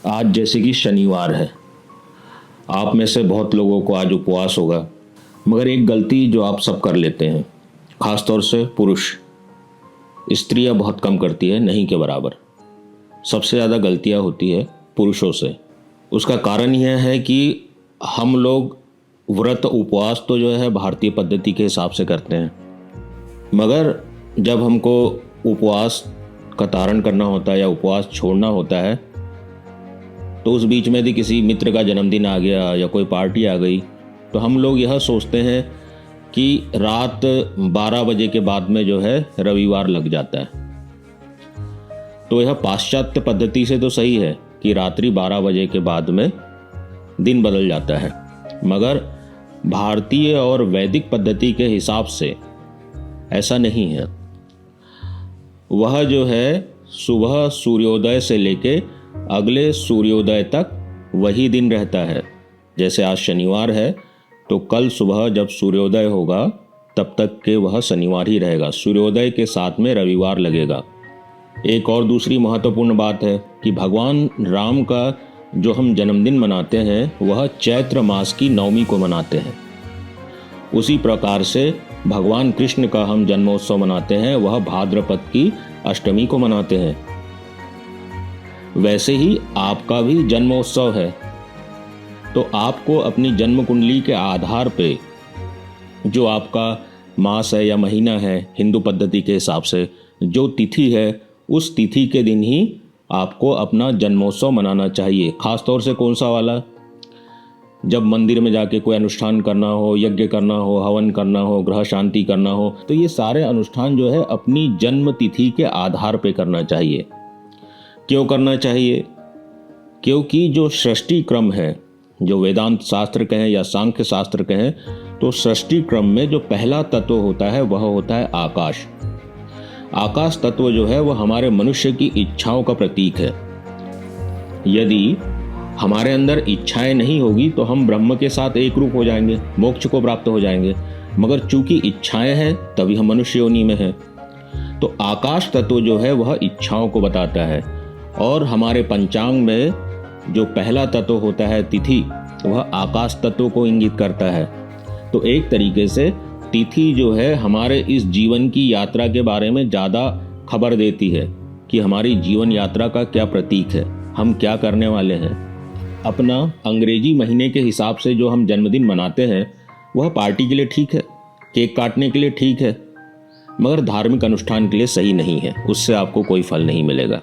आज जैसे कि शनिवार है, आप में से बहुत लोगों को आज उपवास होगा, मगर एक गलती जो आप सब कर लेते हैं, खासतौर से पुरुष, स्त्रियां बहुत कम करती है, नहीं के बराबर। सबसे ज़्यादा गलतियां होती है पुरुषों से। उसका कारण यह है कि हम लोग व्रत उपवास तो जो है भारतीय पद्धति के हिसाब से करते हैं, मगर जब हमको उपवास का धारण करना होता है या उपवास छोड़ना होता है, तो उस बीच में यदि किसी मित्र का जन्मदिन आ गया या कोई पार्टी आ गई, तो हम लोग यह सोचते हैं कि रात 12 बजे के बाद में जो है रविवार लग जाता है। तो यह पाश्चात्य पद्धति से तो सही है कि रात्रि 12 बजे के बाद में दिन बदल जाता है, मगर भारतीय और वैदिक पद्धति के हिसाब से ऐसा नहीं है। वह जो है सुबह सूर्योदय से लेके अगले सूर्योदय तक वही दिन रहता है। जैसे आज शनिवार है, तो कल सुबह जब सूर्योदय होगा तब तक के वह शनिवार ही रहेगा। सूर्योदय के साथ में रविवार लगेगा। एक और दूसरी महत्वपूर्ण बात है कि भगवान राम का जो हम जन्मदिन मनाते हैं वह चैत्र मास की नवमी को मनाते हैं। उसी प्रकार से भगवान कृष्ण का हम जन्मोत्सव मनाते हैं, वह भाद्रपद की अष्टमी को मनाते हैं। वैसे ही आपका भी जन्मोत्सव है, तो आपको अपनी जन्म कुंडली के आधार पे जो आपका मास है या महीना है, हिंदू पद्धति के हिसाब से जो तिथि है, उस तिथि के दिन ही आपको अपना जन्मोत्सव मनाना चाहिए। खास तौर से कौन सा वाला? जब मंदिर में जाके कोई अनुष्ठान करना हो, यज्ञ करना हो, हवन करना हो, ग्रह शांति करना हो, तो ये सारे अनुष्ठान जो है अपनी जन्म तिथि के आधार पे करना चाहिए। क्यों करना चाहिए? क्योंकि जो सृष्टि क्रम है, जो वेदांत शास्त्र कहें या सांख्य शास्त्र कहें, तो सृष्टि क्रम में जो पहला तत्व होता है वह होता है आकाश। आकाश तत्व जो है वह हमारे मनुष्य की इच्छाओं का प्रतीक है। यदि हमारे अंदर इच्छाएं नहीं होगी तो हम ब्रह्म के साथ एक रूप हो जाएंगे, मोक्ष को प्राप्त हो जाएंगे, मगर चूंकि इच्छाएं हैं तभी हम मनुष्य योनि में हैं। तो आकाश तत्व जो है वह इच्छाओं को बताता है, और हमारे पंचांग में जो पहला तत्व होता है तिथि, वह आकाश तत्व को इंगित करता है। तो एक तरीके से तिथि जो है हमारे इस जीवन की यात्रा के बारे में ज़्यादा खबर देती है कि हमारी जीवन यात्रा का क्या प्रतीक है, हम क्या करने वाले हैं। अपना अंग्रेजी महीने के हिसाब से जो हम जन्मदिन मनाते हैं वह पार्टी के लिए ठीक है, केक काटने के लिए ठीक है, मगर धार्मिक अनुष्ठान के लिए सही नहीं है। उससे आपको कोई फल नहीं मिलेगा।